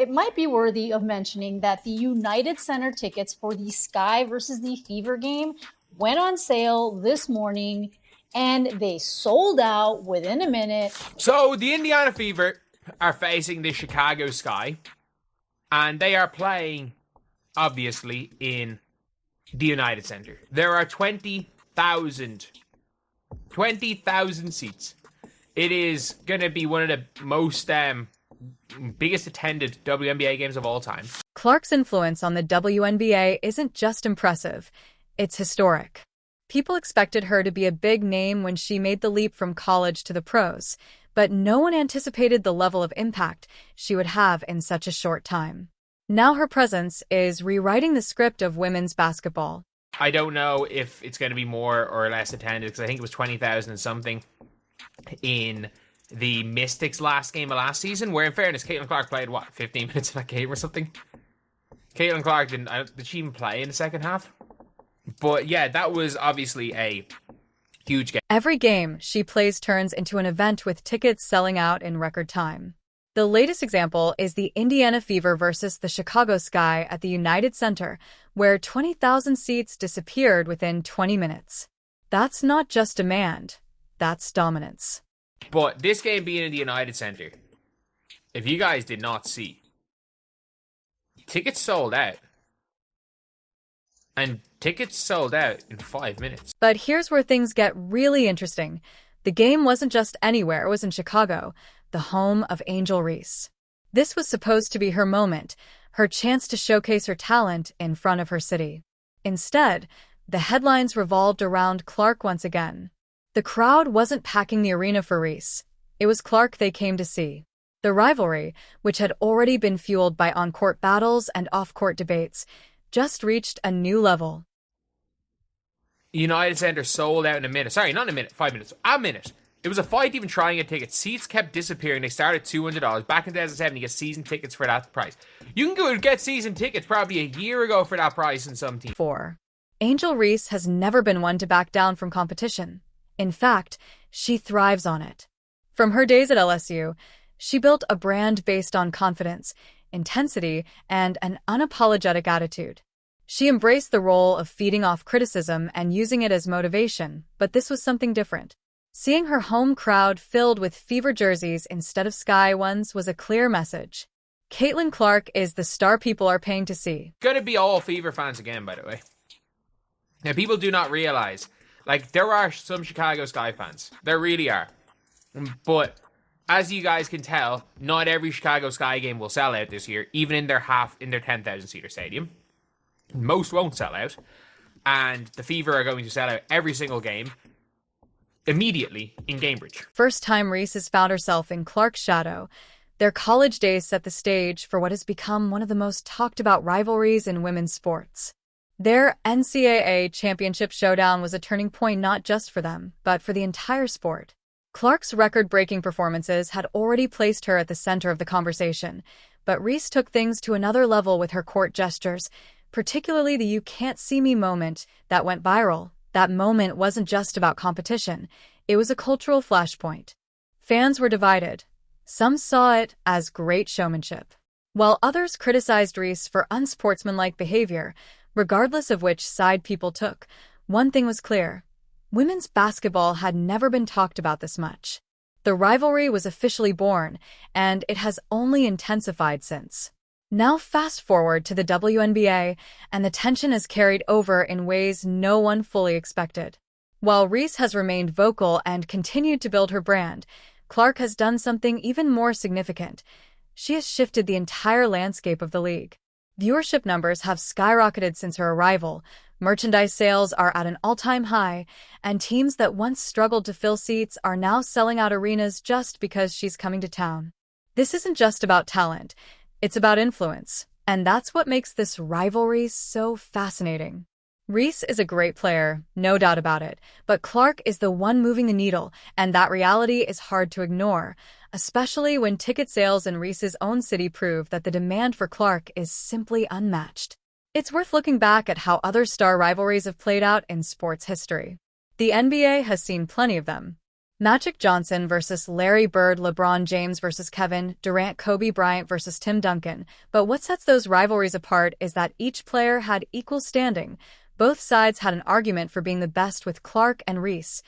It might be worthy of mentioning that the United Center tickets for the Sky versus the Fever game went on sale this morning and they sold out within a minute. So the Indiana Fever are facing the Chicago Sky, and they are playing, obviously, in the United Center. There are 20,000 seats. It is going to be one of the most biggest attended WNBA games of all time. Clark's influence on the WNBA isn't just impressive, it's historic. People expected her to be a big name when she made the leap from college to the pros, but no one anticipated the level of impact she would have in such a short time. Now her presence is rewriting the script of women's basketball. I don't know if it's going to be more or less attended, because I think it was 20,000 and something in the Mystics' last game of last season, where in fairness, Caitlin Clark played, 15 minutes of that game or something? Caitlin Clark did she even play in the second half? But yeah, that was obviously a huge game. Every game she plays turns into an event with tickets selling out in record time. The latest example is the Indiana Fever versus the Chicago Sky at the United Center, where 20,000 seats disappeared within 20 minutes. That's not just demand, that's dominance. But this game being in the United Center, if you guys did not see, tickets sold out. And tickets sold out in 5 minutes. But here's where things get really interesting. The game wasn't just anywhere, it was in Chicago, the home of Angel Reese. This was supposed to be her moment, her chance to showcase her talent in front of her city. Instead, the headlines revolved around Clark once again. The crowd wasn't packing the arena for Reese. It was Clark they came to see. The rivalry, which had already been fueled by on-court battles and off-court debates, just reached a new level. United Center sold out in a minute. Sorry, not in a minute, 5 minutes. A minute. It was a fight even trying to get tickets. Seats kept disappearing. They started at $200. Back in 2007, you get season tickets for that price. You can go get season tickets probably a year ago for that price in some teams. 4. Angel Reese has never been one to back down from competition. In fact, she thrives on it. From her days at LSU, she built a brand based on confidence, intensity, and an unapologetic attitude. She embraced the role of feeding off criticism and using it as motivation, but this was something different. Seeing her home crowd filled with Fever jerseys instead of Sky ones was a clear message. Caitlin Clark is the star people are paying to see. Gonna be all Fever fans again, by the way. Now, people do not realize, there are some Chicago Sky fans. There really are. But as you guys can tell, not every Chicago Sky game will sell out this year, even in their 10,000 seater stadium. Most won't sell out, and the Fever are going to sell out every single game immediately in Cambridge. First time Reese has found herself in Clark's shadow. Their college days set the stage for what has become one of the most talked about rivalries in women's sports. Their NCAA championship showdown was a turning point not just for them, but for the entire sport. Clark's record-breaking performances had already placed her at the center of the conversation, but Reese took things to another level with her court gestures, particularly the "you can't see me" moment that went viral. That moment wasn't just about competition, it was a cultural flashpoint. Fans were divided. Some saw it as great showmanship, while others criticized Reese for unsportsmanlike behavior. Regardless of which side people took, one thing was clear. Women's basketball had never been talked about this much. The rivalry was officially born, and it has only intensified since. Now fast forward to the WNBA, and the tension has carried over in ways no one fully expected. While Reese has remained vocal and continued to build her brand, Clark has done something even more significant. She has shifted the entire landscape of the league. Viewership numbers have skyrocketed since her arrival, merchandise sales are at an all-time high, and teams that once struggled to fill seats are now selling out arenas just because she's coming to town. This isn't just about talent. It's about influence, and that's what makes this rivalry so fascinating. Reese is a great player, no doubt about it, but Clark is the one moving the needle, and that reality is hard to ignore, especially when ticket sales in Reese's own city prove that the demand for Clark is simply unmatched. It's worth looking back at how other star rivalries have played out in sports history. The NBA has seen plenty of them. Magic Johnson versus Larry Bird, LeBron James versus Kevin Durant, Kobe Bryant versus Tim Duncan. But what sets those rivalries apart is that each player had equal standing. Both sides had an argument for being the best with Clark and Reese.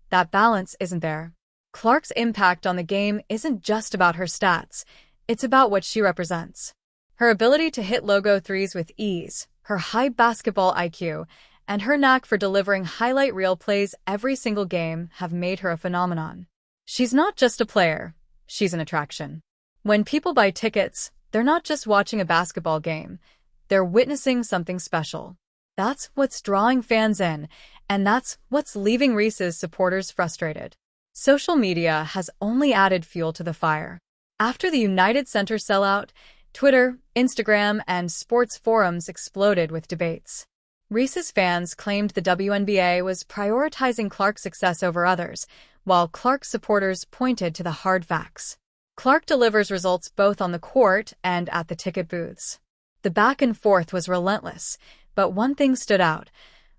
That balance isn't there. Clark's impact on the game isn't just about her stats. It's about what she represents. Her ability to hit logo threes with ease, her high basketball IQ, and her knack for delivering highlight reel plays every single game have made her a phenomenon. She's not just a player, she's an attraction. When people buy tickets, they're not just watching a basketball game, they're witnessing something special. That's what's drawing fans in, and that's what's leaving Reese's supporters frustrated. Social media has only added fuel to the fire. After the United Center sellout, Twitter, Instagram, and sports forums exploded with debates. Reese's fans claimed the WNBA was prioritizing Clark's success over others, while Clark's supporters pointed to the hard facts. Clark delivers results both on the court and at the ticket booths. The back and forth was relentless, but one thing stood out.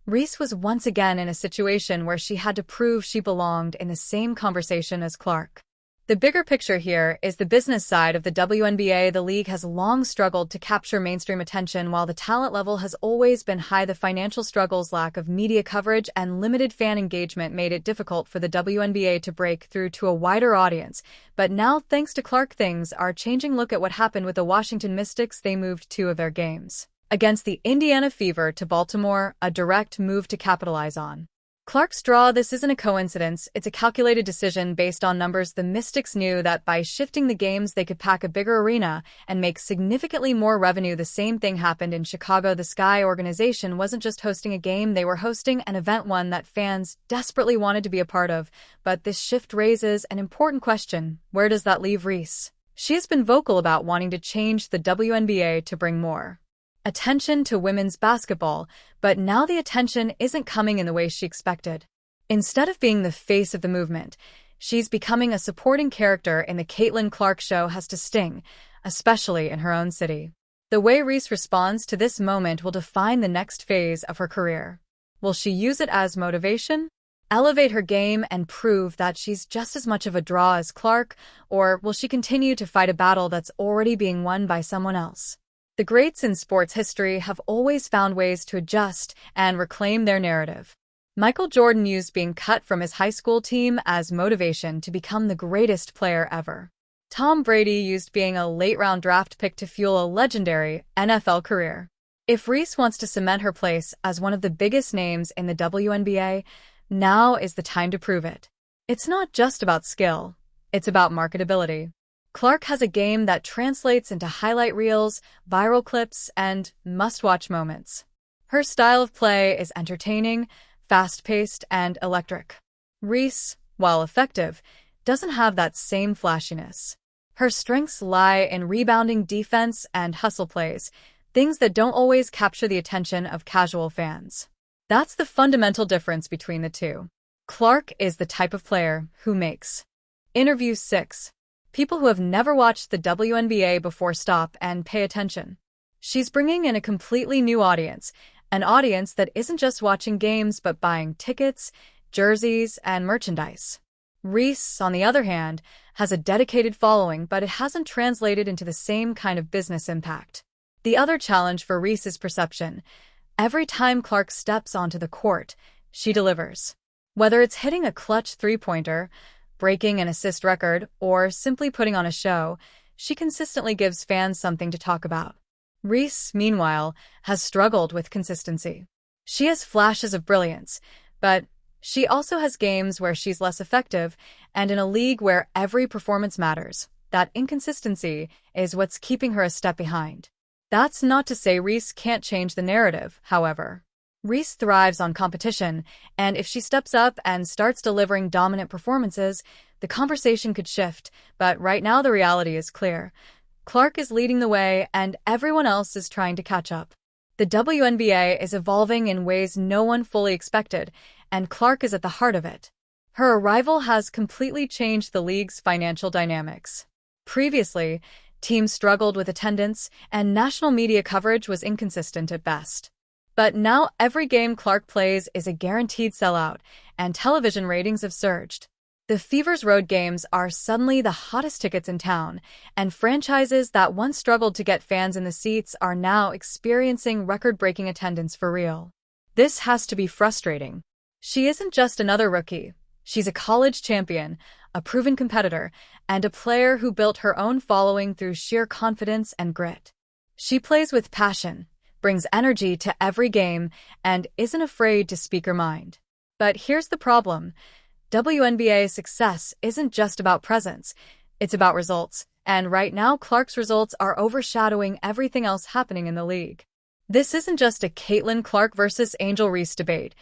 Reese was once again in a situation where she had to prove she belonged in the same conversation as Clark. The bigger picture here is the business side of the WNBA. The league has long struggled to capture mainstream attention while the talent level has always been high. The financial struggles, lack of media coverage, and limited fan engagement made it difficult for the WNBA to break through to a wider audience. But now, thanks to Clark, things are changing. Look at what happened with the Washington Mystics. They moved 2 of their games against the Indiana Fever to Baltimore, a direct move to capitalize on Clark's draw. This isn't a coincidence, it's a calculated decision based on numbers. The Mystics knew that by shifting the games they could pack a bigger arena and make significantly more revenue. The same thing happened in Chicago. The Sky organization wasn't just hosting a game, they were hosting an event, one that fans desperately wanted to be a part of. But this shift raises an important question. Where does that leave Reese? She has been vocal about wanting to change the WNBA to bring more attention to women's basketball, but now the attention isn't coming in the way she expected. Instead of being the face of the movement, she's becoming a supporting character in the Caitlin Clark show. Has to sting, especially in her own city. The way Reese responds to this moment will define the next phase of her career. Will she use it as motivation, elevate her game, and prove that she's just as much of a draw as Clark, or will she continue to fight a battle that's already being won by someone else? The greats in sports history have always found ways to adjust and reclaim their narrative. Michael Jordan used being cut from his high school team as motivation to become the greatest player ever. Tom Brady used being a late-round draft pick to fuel a legendary NFL career. If Reese wants to cement her place as one of the biggest names in the WNBA, now is the time to prove it. It's not just about skill, it's about marketability. Clark has a game that translates into highlight reels, viral clips, and must-watch moments. Her style of play is entertaining, fast-paced, and electric. Reese, while effective, doesn't have that same flashiness. Her strengths lie in rebounding, defense, and hustle plays, things that don't always capture the attention of casual fans. That's the fundamental difference between the two. Clark is the type of player who makes Interview 6. People who have never watched the WNBA before stop and pay attention. She's bringing in a completely new audience, an audience that isn't just watching games but buying tickets, jerseys, and merchandise. Reese, on the other hand, has a dedicated following, but it hasn't translated into the same kind of business impact. The other challenge for Reese is perception. Every time Clark steps onto the court, she delivers. Whether it's hitting a clutch three-pointer, breaking an assist record, or simply putting on a show, she consistently gives fans something to talk about. Reese, meanwhile, has struggled with consistency. She has flashes of brilliance, but she also has games where she's less effective, and in a league where every performance matters, that inconsistency is what's keeping her a step behind. That's not to say Reese can't change the narrative, however. Reese thrives on competition, and if she steps up and starts delivering dominant performances, the conversation could shift. But right now the reality is clear. Clark is leading the way, and everyone else is trying to catch up. The WNBA is evolving in ways no one fully expected, and Clark is at the heart of it. Her arrival has completely changed the league's financial dynamics. Previously, teams struggled with attendance, and national media coverage was inconsistent at best. But now every game Clark plays is a guaranteed sellout, and television ratings have surged. The Fever's road games are suddenly the hottest tickets in town, and franchises that once struggled to get fans in the seats are now experiencing record-breaking attendance for real. This has to be frustrating. She isn't just another rookie. She's a college champion, a proven competitor, and a player who built her own following through sheer confidence and grit. She plays with passion, brings energy to every game, and isn't afraid to speak her mind. But here's the problem. WNBA success isn't just about presence, it's about results, and right now Clark's results are overshadowing everything else happening in the league. This isn't just a Caitlin Clark versus Angel Reese debate,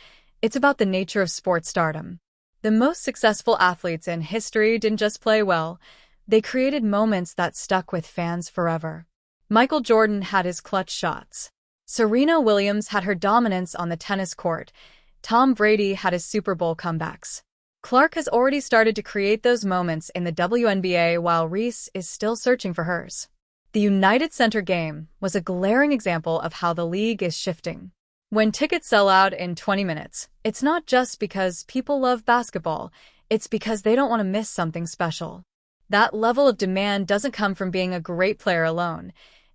it's about the nature of sports stardom. The most successful athletes in history didn't just play well, they created moments that stuck with fans forever. Michael Jordan had his clutch shots. Serena Williams had her dominance on the tennis court. Tom Brady had his Super Bowl comebacks. Clark has already started to create those moments in the WNBA while Reese is still searching for hers. The United Center game was a glaring example of how the league is shifting. When tickets sell out in 20 minutes, it's not just because people love basketball, it's because they don't want to miss something special. That level of demand doesn't come from being a great player alone.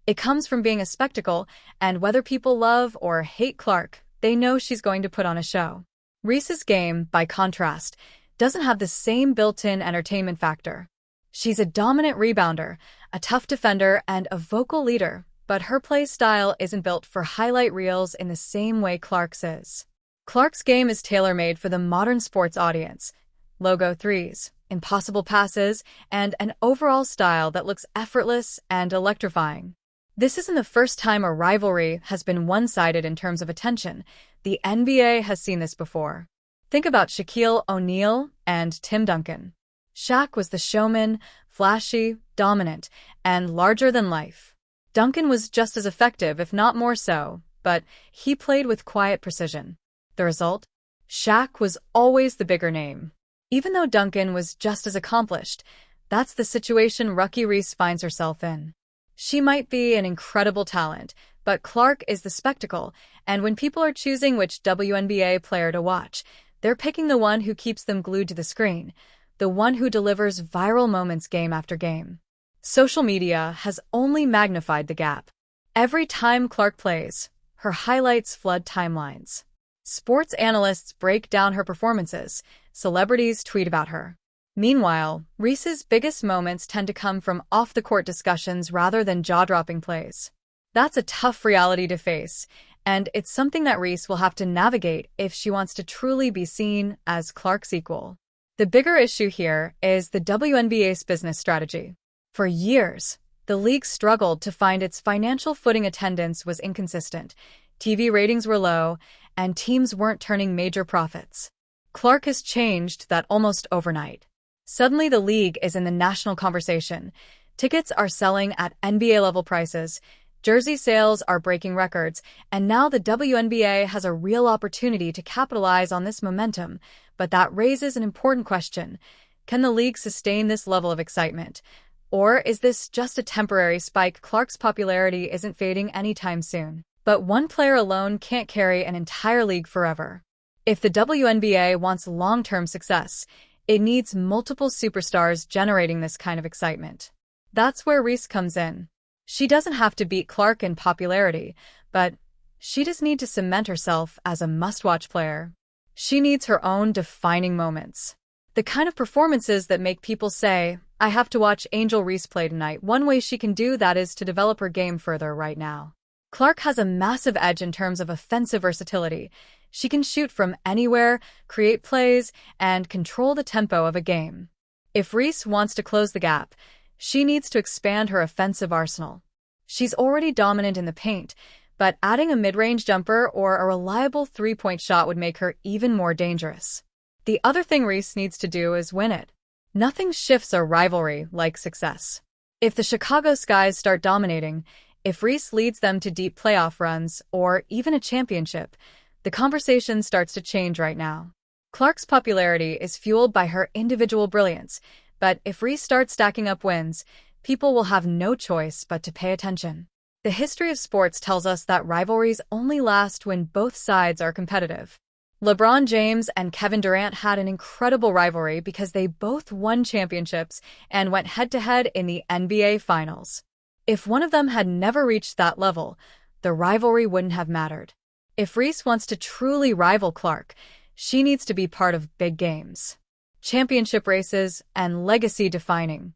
It comes from being a spectacle, and whether people love or hate Clark, they know she's going to put on a show. Reese's game, by contrast, doesn't have the same built-in entertainment factor. She's a dominant rebounder, a tough defender, and a vocal leader, but her play style isn't built for highlight reels in the same way Clark's is. Clark's game is tailor-made for the modern sports audience. Logo threes, impossible passes, and an overall style that looks effortless and electrifying. This isn't the first time a rivalry has been one-sided in terms of attention. The NBA has seen this before. Think about Shaquille O'Neal and Tim Duncan. Shaq was the showman, flashy, dominant, and larger than life. Duncan was just as effective, if not more so, but he played with quiet precision. The result? Shaq was always the bigger name. Even though Duncan was just as accomplished, that's the situation rookie Reese finds herself in. She might be an incredible talent, but Clark is the spectacle, and when people are choosing which WNBA player to watch, they're picking the one who keeps them glued to the screen, the one who delivers viral moments game after game. Social media has only magnified the gap. Every time Clark plays, her highlights flood timelines. Sports analysts break down her performances, celebrities tweet about her. Meanwhile, Reese's biggest moments tend to come from off-the-court discussions rather than jaw-dropping plays. That's a tough reality to face, and it's something that Reese will have to navigate if she wants to truly be seen as Clark's equal. The bigger issue here is the WNBA's business strategy. For years, the league struggled to find its financial footing. Attendance was inconsistent, TV ratings were low, and teams weren't turning major profits. Clark has changed that almost overnight. Suddenly the league is in the national conversation. Tickets are selling at NBA-level prices, jersey sales are breaking records, and now the WNBA has a real opportunity to capitalize on this momentum. But that raises an important question. Can the league sustain this level of excitement? Or is this just a temporary spike? Clark's popularity isn't fading anytime soon. But one player alone can't carry an entire league forever. If the WNBA wants long-term success, it needs multiple superstars generating this kind of excitement. That's where Reese comes in. She doesn't have to beat Clark in popularity, but she does need to cement herself as a must-watch player. She needs her own defining moments. The kind of performances that make people say, I have to watch Angel Reese play tonight. One way she can do that is to develop her game further right now. Clark has a massive edge in terms of offensive versatility. She can shoot from anywhere, create plays, and control the tempo of a game. If Reese wants to close the gap, she needs to expand her offensive arsenal. She's already dominant in the paint, but adding a mid-range jumper or a reliable three-point shot would make her even more dangerous. The other thing Reese needs to do is win it. Nothing shifts a rivalry like success. If the Chicago Skies start dominating, if Reese leads them to deep playoff runs, or even a championship, the conversation starts to change right now. Clark's popularity is fueled by her individual brilliance, but if Reese starts stacking up wins, people will have no choice but to pay attention. The history of sports tells us that rivalries only last when both sides are competitive. LeBron James and Kevin Durant had an incredible rivalry because they both won championships and went head-to-head in the NBA Finals. If one of them had never reached that level, the rivalry wouldn't have mattered. If Reese wants to truly rival Clark, she needs to be part of big games, championship races, and legacy-defining